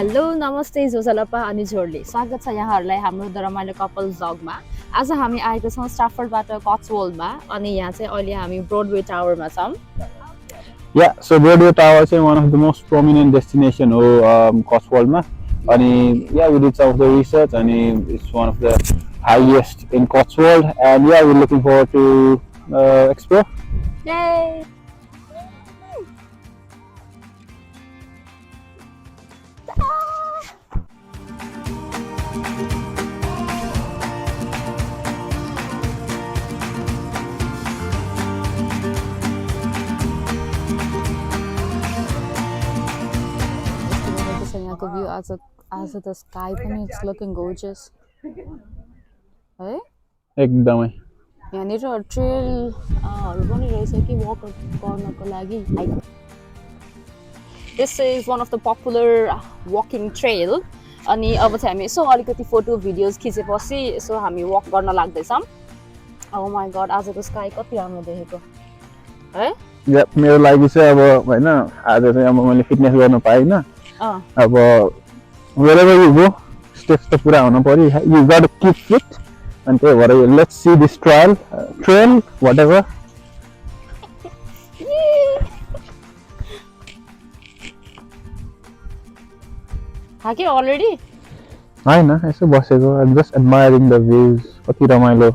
Hello नमस्ते जोसलपा अनि जोडले स्वागत छ यहाँहरूलाई हाम्रो रमाइलो कपल भ्लगमा। आज हामी आएको छौँ स्टाफर्डबाट कट्सवोल्डमा अनि यहाँ चाहिँ अहिले हामी ब्रोडवे टावरमा छौँ। Yeah, so Broadway Tower is one of the most prominent destination Cotswold. And yeah, we did some of the research, and it's one of the highest in Cotswold. And yeah, we're looking forward to explore. Yay! View as the sky पनि it's looking gorgeous. है एकदमै यहाँनिर ट्रेलहरु पनि रहेछ कि walk गर्नको लागि. This is one of the popular walking trail. अनि अब चाहिँ हामी यसो अलिकति फोटो भिडियोज खिचेपछि यसो हामी वक गर्न लाग्दैछौँ. Oh my god, आजको स्काई कति राम्रो देखेको है. या मेरो लागि चाहिँ अब हैन आज चाहिँ अब मैले फिटनेस गर्न पाइन. अब wherever you go, steps to pura huna pari. You got to keep fit. And let's see this trail, whatever. Have you already? I know. I'm just admiring the views. Kati ramailo.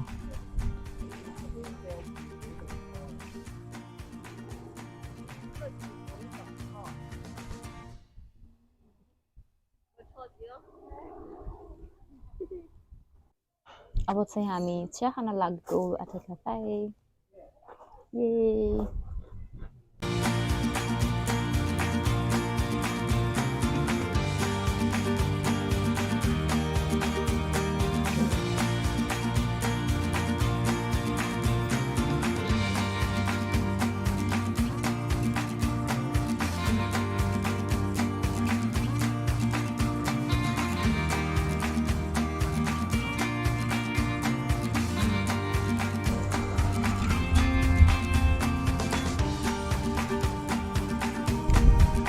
अब चाहिँ हामी चिया खान लागेको at a cafe. ये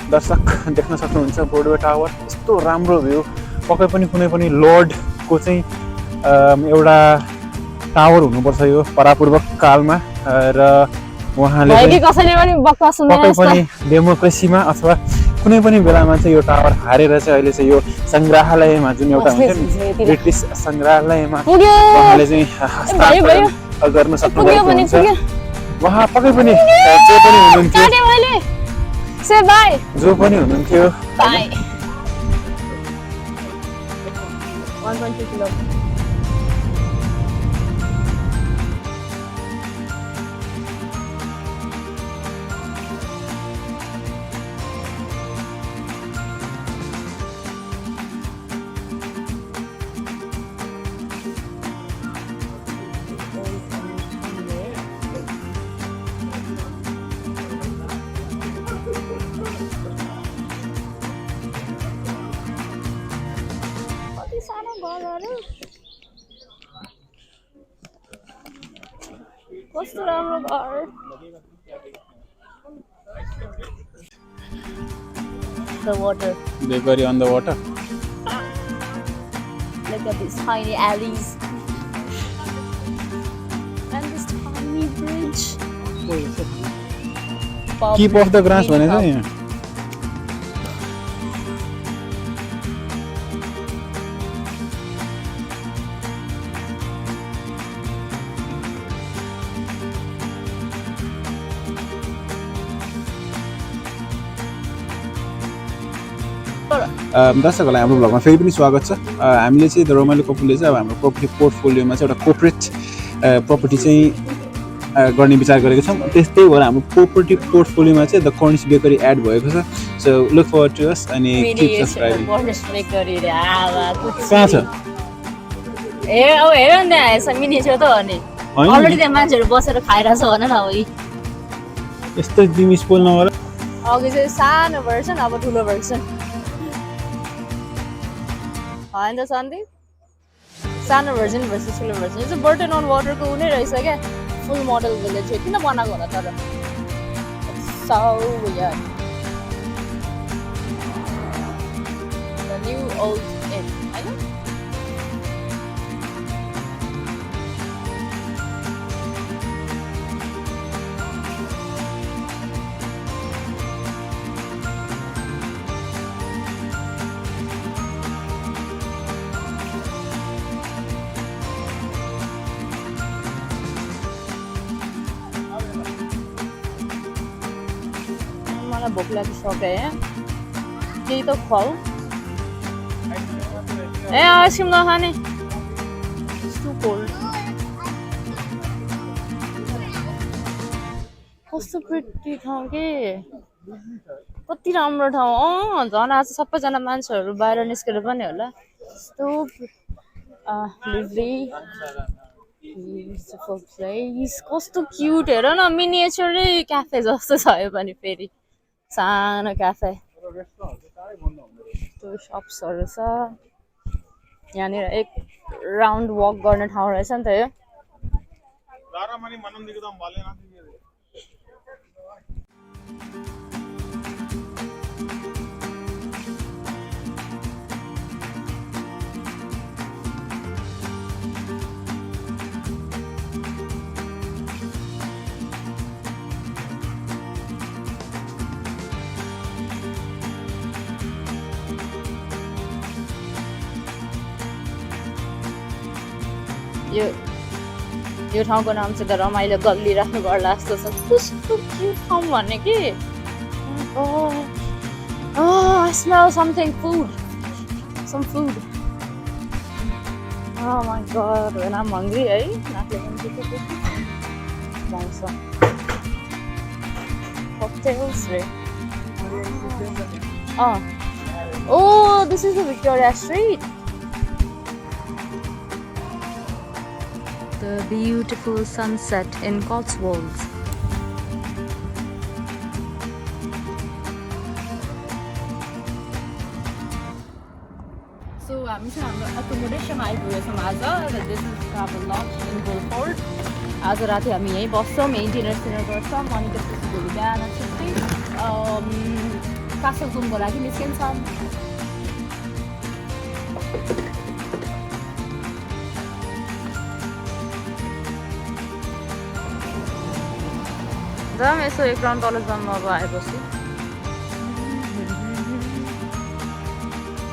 दर्शक देख्न सक्नुहुन्छ Broadway tower यस्तो राम्रो भ्यू. पक्कै पनि कुनै पनि लर्डको चाहिँ एउटा टावर हुनुपर्छ यो परापूर्वक कालमा र उहाँले पक्कै पनि डेमोक्रेसीमा अथवा कुनै पनि बेलामा चाहिँ यो टावर हारेर चाहिँ अहिले चाहिँ यो सङ्ग्रहालयमा जुन एउटा हुन्छ नि ब्रिटिस सङ्ग्रहालयमा उहाँले चाहिँ हस्तान्तरण गर्न सक्नुभएको हुन्छ. उहाँ पक्कै पनि जो पनि हुनुहुन्थ्यो Say bye. जो पनि हुनुहुन्थ्यो. Bye. 1.2 kilometers. What's the राम्रो घर? The water. Bakery on the water. Look at these tiny alleys. And this tiny bridge. Keep off the grass भनेको यहाँ. दर्शकहरूलाई हाम्रो भ्लगमा फेरि पनि स्वागत छ. हामीले चाहिँ द रमाइलो कपुलले चाहिँ अब हाम्रो प्रोपर्टी पोर्टफोलियोमा चाहिँ एउटा कोर्पोरेट प्रपर्टी चाहिँ गर्ने विचार गरेको छौँ. त्यस्तै भएर हाम्रो प्रोपर्टी पोर्टफोलियोमा चाहिँ द कर्निस बेकरी एड भएको छ. So look forward to us अनि किप सब्स्क्राइबिङ. कर्निस बेकरी रे आवा कहाँ छ? ए अब हेर न यहाँ मिनी छ त हो नि. अलरेडी त्यहाँ मान्छेहरू बसेर खाइरहेछ भन न. अब यस्तो तिमी स्पोल नगर. अघि चाहिँ सानो भर्सन अब ठुलो भर्सन होइन त सन्दीप. सानो भर्जन भर्सेस ठुलो भर्जन. यो चाहिँ बर्टन-अन-वाटरको उनी रहेछ क्या. फुल मोडल भिलेज चाहिँ किन बनाएको होला तर. So weird. new old inn होइन मलाई भोक लागिसक्यो यहाँ केही त खुवाऊ ए आइसक्रिम नखाने टु कोल्ड कस्तो प्रिटी ठाउँ के कति राम्रो ठाउँ झन् आज सबैजना मान्छेहरू बाहिर निस्केर पनि होला यस्तो लिभली ब्युटिफुल प्लेस कस्तो क्युट हेर न मिनिएचरै क्याफे जस्तो छ यो पनि फेरि सानो क्याफे त्यो सप्सहरू छ यहाँनिर एक राउन्ड वक गर्ने ठाउँ रहेछ नि त यो यो ठाउँको नाम चाहिँ त रमाइलो गल्ली राख्नु पर्ला जस्तो छ कस्तो क्युट ठाउँ भन्ने कि I smell something some food oh my god when I'm hungry है नाकले पनि के पाउँछ cocktails रे oh this is the Victoria Street the beautiful sunset in Cotswolds. So हामी चाहिँ हाम्रो एकोमोडेसनमा आइपुगेछौँ आज this is Travelodge in Bulford आज राति हामी यहीँ बस्छौँ यहीँ डिनर गर्छौँ अनि त्यसपछि भोलि बिहान छुट्टी कासल घुमको लागि निस्किन्छौँ जाम यसो एक राउन्ड तल जाऊँ अब आएपछि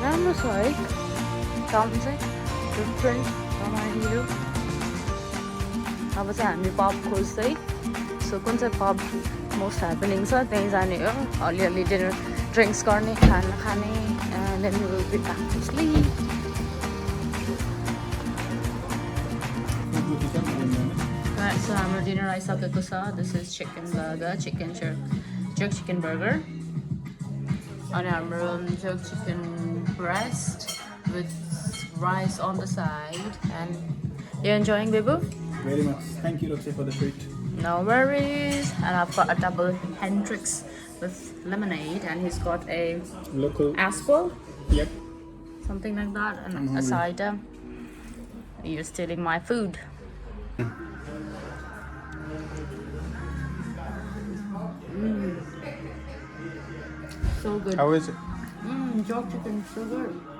राम्रो छ है टाउन चाहिँ डिफ्रेन्ट रमाइलो अब चाहिँ हामी पब खोज्दै सो कुन चाहिँ पब मोस्ट ह्यापनिङ छ त्यहीँ जाने हो अलिअलि डिनर ड्रिङ्क्स गर्ने खाना खाने then we will be back to sleep So हाम्रो डिनर आइसकेको छ this is chicken burger jerk chicken burger अनि हाम्रो jerk chicken breast with rice on the side and you enjoying Bibu? Very much. Thank you Roxy for the treat. No worries. And I've got a double Hendrix with lemonade and he's got a Local. Aspel. Yep. Something like that and a cider. You're stealing my food. So good. How is it? Jerk chicken, so good.